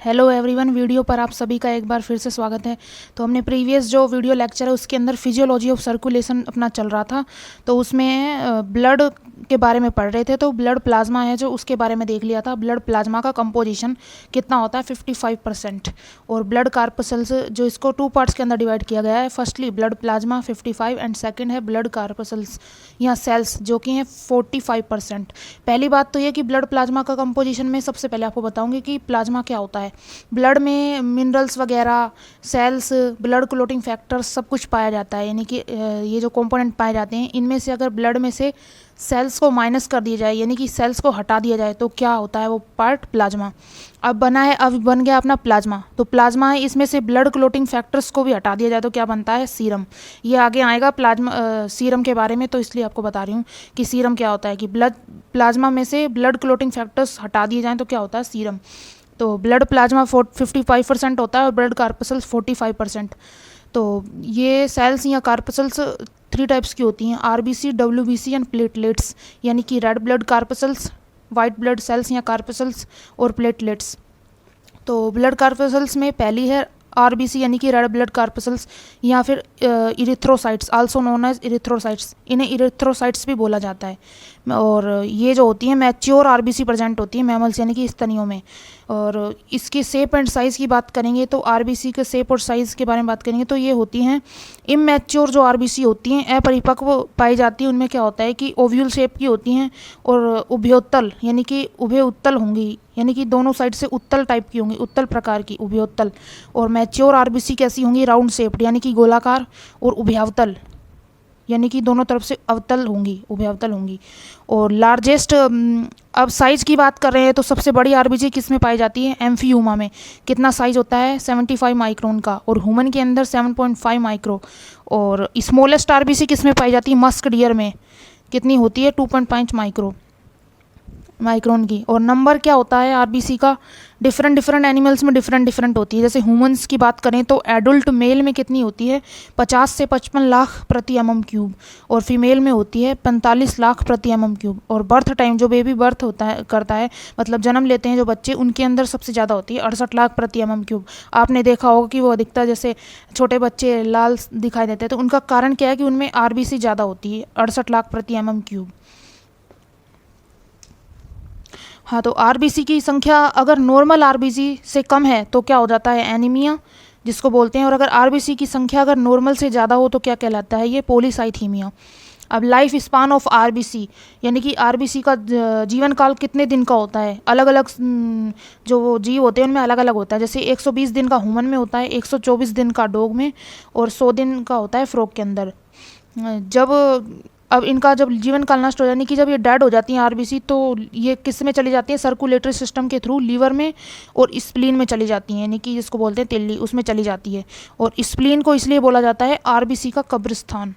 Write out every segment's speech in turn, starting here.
Hello everyone, video पर आप सभी का एक बार फिर से स्वागत है। तो हमने प्रीवियस जो वीडियो लेक्चर है उसके अंदर फिजियोलॉजी ऑफ सर्कुलेशन अपना चल रहा था, तो उसमें ब्लड के बारे में पढ़ रहे थे। तो ब्लड प्लाज्मा है जो उसके बारे में देख लिया था। ब्लड प्लाज्मा का कंपोजिशन कितना होता है 55%। और ब्लड कार्पसल्स जो इसको टू पार्ट्स के अंदर डिवाइड किया गया है। Firstly blood plasma 55 and second है ब्लड कार्पसल्स या सेल्स जो कि हैं 45%। पहली बात तो ये कि ब्लड प्लाज्मा का कंपोजिशन में सबसे पहले आपको बताऊंगी कि प्लाज्मा क्या होता है। ब्लड में मिनरल्स वगैरह, सेल्स, ब्लड क्लोटिंग फैक्टर्स सब कुछ पाया जाता है। यानी कि ये जो कंपोनेंट पाए जाते हैं इनमें से अगर ब्लड में से सेल्स को माइनस कर दिया जाए, यानी कि सेल्स को हटा दिया जाए, तो क्या होता है वो पार्ट प्लाज्मा। अब बन गया अपना प्लाज्मा। तो प्लाज्मा है, इसमें से ब्लड क्लोटिंग फैक्टर्स को भी हटा दिया जाए तो क्या बनता है सीरम। ये आगे आएगा प्लाज्मा सीरम के बारे में, तो इसलिए आपको बता रही हूँ कि सीरम क्या होता है। कि प्लाज्मा में से ब्लड क्लोटिंग फैक्टर्स हटा दिए जाएँ तो क्या होता है सीरम। तो ब्लड प्लाज्मा 55% होता है और ब्लड कार्पसल्स 45%। तो ये सेल्स या कार्पसल्स 3 टाइप्स की होती हैं, आरबीसी, डब्ल्यूबीसी एंड प्लेटलेट्स। यानी कि red blood corpuscles, white blood cells या कार्पसल्स और प्लेटलेट्स। तो ब्लड कार्पसल्स में पहली है आरबीसी यानी कि रेड ब्लड कार्पसल्स, या फिर erythrocytes, also known as erythrocytes. इन्हें इरिथ्रोसाइट्स भी बोला जाता है। और ये जो होती है मैच्योर आरबीसी प्रेजेंट होती है मैमल्स यानी कि स्तनियों में। और इसकी शेप एंड साइज़ की बात करेंगे तो आरबीसी के शेप और साइज़ के बारे में बात करेंगे तो ये होती हैं इमैच्योर जो आरबीसी होती हैं, अपरिपक्व पाई जाती है। उनमें क्या होता है कि ओव्यूल शेप की होती हैं और उभयोत्तल यानी कि उभय उत्तल होंगी, यानी कि दोनों साइड से उत्तल टाइप की होंगी, उत्तल प्रकार की, उभयोत्तल। और मैच्योर आरबीसी कैसी होंगी, राउंड शेप्ड यानी कि गोलाकार और उभयावतल यानी कि दोनों तरफ से अवतल होंगी, उभयावतल होंगी। और लार्जेस्ट, अब साइज़ की बात कर रहे हैं तो सबसे बड़ी आरबीसी किस में पाई जाती है, एम्फीयूमा में। कितना साइज़ होता है 75 माइक्रोन का, और ह्यूमन के अंदर 7.5 माइक्रो। और स्मॉलेस्ट आरबीसी किस में पाई जाती है, मस्क डियर में। कितनी होती है 2.5 माइक्रोन की। और नंबर क्या होता है आरबीसी का, डिफरेंट एनिमल्स में डिफरेंट होती है। जैसे ह्यूमंस की बात करें तो एडल्ट मेल में कितनी होती है 50 से 55 लाख प्रति mm³, और फीमेल में होती है 45 लाख प्रति mm³। और बर्थ टाइम जो बेबी बर्थ करता है, मतलब जन्म लेते हैं जो बच्चे, उनके अंदर सबसे ज़्यादा होती है 68 लाख प्रति mm³। आपने देखा होगा कि वो अधिकतर जैसे छोटे बच्चे लाल दिखाई देते हैं, तो उनका कारण क्या है कि उनमें आरबीसी ज़्यादा होती है 68 लाख प्रति mm³। हाँ, तो आरबीसी की संख्या अगर नॉर्मल आरबीसी से कम है तो क्या हो जाता है, एनीमिया जिसको बोलते हैं। और अगर आरबीसी की संख्या अगर नॉर्मल से ज़्यादा हो तो क्या कहलाता है, ये पॉलीसाइथीमिया। अब लाइफ स्पान ऑफ आरबीसी यानी कि आरबीसी का जीवन काल कितने दिन का होता है, अलग अलग जो जीव होते हैं उनमें अलग अलग होता है। जैसे 120 दिन का ह्यूमन में होता है, 124 दिन का डॉग में, और 100 दिन का होता है फ्रॉग के अंदर। अब इनका जब जीवन काल नष्ट हो जाने की, जब ये डेड हो जाती हैं आरबीसी, तो ये किस में चली जाती हैं, सर्कुलेटरी सिस्टम के थ्रू लीवर में और स्प्लीन में चली जाती हैं, यानी कि जिसको बोलते हैं तिल्ली, उसमें चली जाती है। और स्प्लीन को इसलिए बोला जाता है आरबीसी का कब्रिस्तान।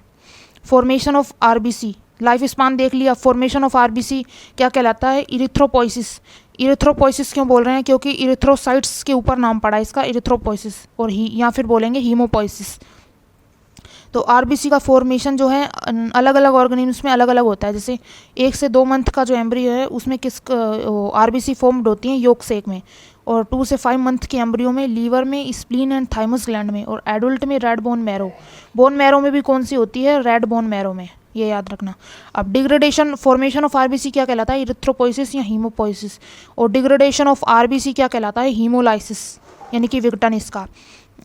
Formation of RBC, life span देख लिया। फॉर्मेशन ऑफ आरबीसी क्या कहलाता है, इरिथ्रोपोइसिस। इरिथ्रोपोइसिस क्यों बोल रहे हैं, क्योंकि इरिथ्रोसाइट्स के ऊपर नाम पड़ा है इसका, इरिथ्रोपोइसिस, और या फिर बोलेंगे हीमोपोइसिस। तो आरबीसी का फॉर्मेशन जो है अलग अलग ऑर्गेनिम्स में अलग अलग होता है। जैसे 1 से 2 मंथ का जो एम्ब्रियो है उसमें आरबीसी फॉर्म्ड होती है योक सेक में, और 2 से 5 मंथ के एम्ब्रियो में लीवर में, स्प्लीन एंड थाइमस ग्लैंड में, और एडल्ट में red bone marrow. Bone marrow में भी कौन सी होती है, रेड बोन मैरो में, ये याद रखना। अब डिग्रेडेशन, फॉर्मेशन ऑफ आरबीसी क्या कहलाता है, इरिथ्रोपोइसिस या हीमोपोइसिस। और डिग्रेडेशन ऑफ आरबीसी क्या कहलाता है, हीमोलाइसिस यानी कि विघटन इसका।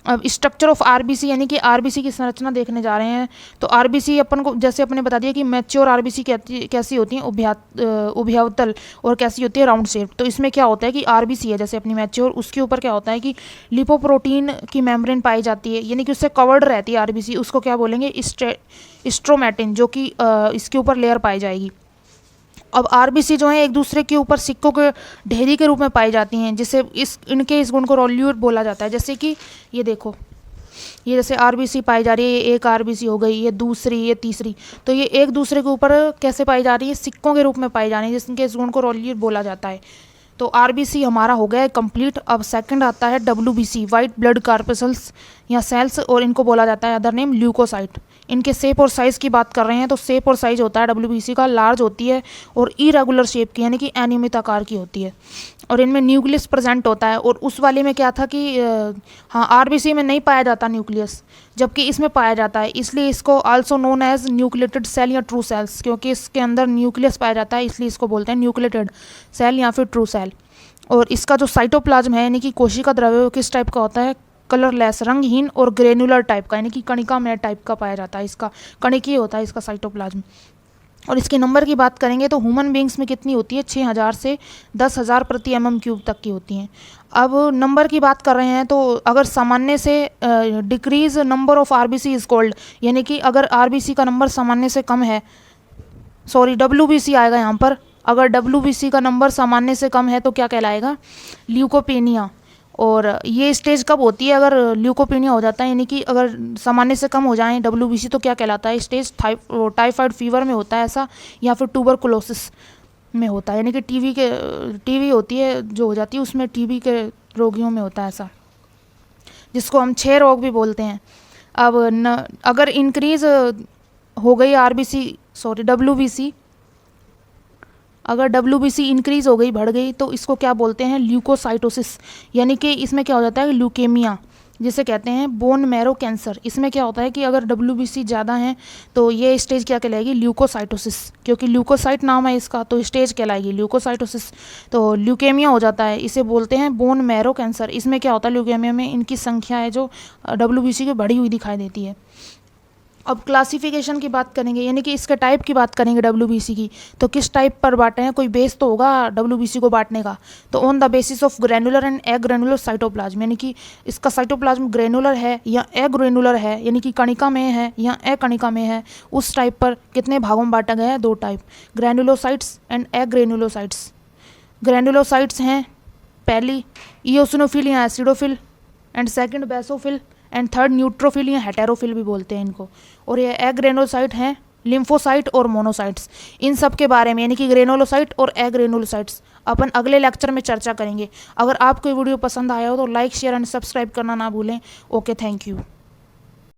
अब स्ट्रक्चर ऑफ आरबीसी यानी कि आरबीसी की संरचना देखने जा रहे हैं। तो आरबीसी अपन को जैसे अपने बता दिया कि मैच्योर आरबीसी कैसी होती है, उभयावतल, और कैसी होती है राउंड शेप। तो इसमें क्या होता है कि आरबीसी है जैसे अपनी मैच्योर, उसके ऊपर क्या होता है कि लिपोप्रोटीन की मेम्ब्रेन पाई जाती है, यानी कि उससे कवर्ड रहती है आरबीसी, उसको क्या बोलेंगे, स्ट्रोमैटिन, जो कि इसके ऊपर लेयर पाई जाएगी। अब आरबीसी जो है एक दूसरे के ऊपर सिक्कों के ढेरी के रूप में पाई जाती हैं, जिससे इस गुण को रोल्यूट बोला जाता है। जैसे कि ये देखो, ये जैसे आरबीसी पाई जा रही है, ये एक आरबीसी हो गई, ये दूसरी, ये तीसरी, तो ये एक दूसरे के ऊपर कैसे पाई जा रही है, सिक्कों के रूप में पाई जा रही है, जिसके इस गुण को रोल्यूट बोला जाता है। तो आरबीसी हमारा हो गया है कंप्लीट। अब सेकंड आता है डब्ल्यूबीसी, वाइट ब्लड कार्पसल्स या सेल्स, और इनको बोला जाता है अदर नेम ल्यूकोसाइट। इनके शेप और साइज़ की बात कर रहे हैं तो शेप और साइज होता है WBC का लार्ज होती है और इरेगुलर शेप की यानी कि अनियमित आकार की होती है और इनमें न्यूक्लियस प्रेजेंट होता है। और उस वाले में क्या था कि हाँ RBC में नहीं पाया जाता न्यूक्लियस, जबकि इसमें पाया जाता है, इसलिए इसको also known as nucleated cell या ट्रू सेल्स, क्योंकि इसके अंदर न्यूक्लियस पाया जाता है इसलिए इसको बोलते हैं न्यूक्लिएटेड सेल या फिर ट्रू सेल। और इसका जो साइटोप्लाज्म है यानी कि कोशिका द्रव्य वो किस टाइप का होता है, कलरलेस, रंगहीन और ग्रेनुलर टाइप का यानी कि कणिका में टाइप का पाया जाता है, इसका कणिकीय होता है इसका साइटोप्लाज्म। और इसके नंबर की बात करेंगे तो ह्यूमन बींग्स में कितनी होती है, 6000 से 10,000 प्रति mm³ तक की होती हैं। अब नंबर की बात कर रहे हैं तो अगर सामान्य से decrease number of RBC is called, यानी कि अगर RBC का नंबर सामान्य से कम है, सॉरी WBC आएगा यहाँ पर, अगर WBC का नंबर सामान्य से कम है तो क्या कहलाएगा, ल्यूकोपेनिया। और ये स्टेज कब होती है, अगर ल्यूकोपेनिया हो जाता है यानी कि अगर सामान्य से कम हो जाए WBC तो क्या कहलाता है, स्टेज टाइफाइड फीवर में होता है ऐसा, या फिर ट्यूबरकुलोसिस में होता है यानी कि टीबी होती है जो हो जाती है उसमें, टीबी के रोगियों में होता है ऐसा, जिसको हम क्षय रोग भी बोलते हैं। अब अगर इंक्रीज हो गई WBC, अगर WBC इंक्रीज हो गई, बढ़ गई, तो इसको क्या बोलते हैं, ल्यूकोसाइटोसिस, यानी कि इसमें क्या हो जाता है ल्यूकेमिया जिसे कहते हैं, बोन मैरो कैंसर। इसमें क्या होता है कि अगर WBC ज़्यादा है तो ये स्टेज क्या कहलाएगी, ल्यूकोसाइटोसिस, क्योंकि ल्यूकोसाइट नाम है इसका तो स्टेज कहलाएगी ल्यूकोसाइटोसिस। तो ल्यूकेमिया हो जाता है, इसे बोलते हैं बोन मैरो कैंसर। इसमें क्या होता है, ल्यूकेमिया में इनकी संख्या है जो WBC की बढ़ी हुई दिखाई देती है। अब क्लासिफिकेशन की बात करेंगे यानी कि इसके टाइप की बात करेंगे WBC की, तो किस टाइप पर बांटे हैं, कोई बेस तो होगा WBC को बांटने का, तो on the basis of granular and agranular cytoplasm, यानी कि इसका साइटोप्लाज्म ग्रेनुलर है या एग्रेनुलर है यानी कि कणिका में है या अकणिका में है, उस टाइप पर कितने भागों में बांटा गया है, 2 टाइप, ग्रेनुलोसाइट्स एंड एग्रेनुलोसाइट्स। ग्रेनुलोसाइट्स हैं पहली इओसिनोफिल या acidophil, and second basophil, and third neutrophil या हेटेरोफिल भी बोलते हैं इनको। और ये एग्रेनुलोसाइट हैं लिम्फोसाइट और मोनोसाइट्स। इन सब के बारे में यानी कि ग्रेनुलोसाइट और एग्रेनुलोसाइट्स अपन अगले लेक्चर में चर्चा करेंगे। अगर आपको ये वीडियो पसंद आया हो तो लाइक शेयर एंड सब्सक्राइब करना ना भूलें। Okay, thank you.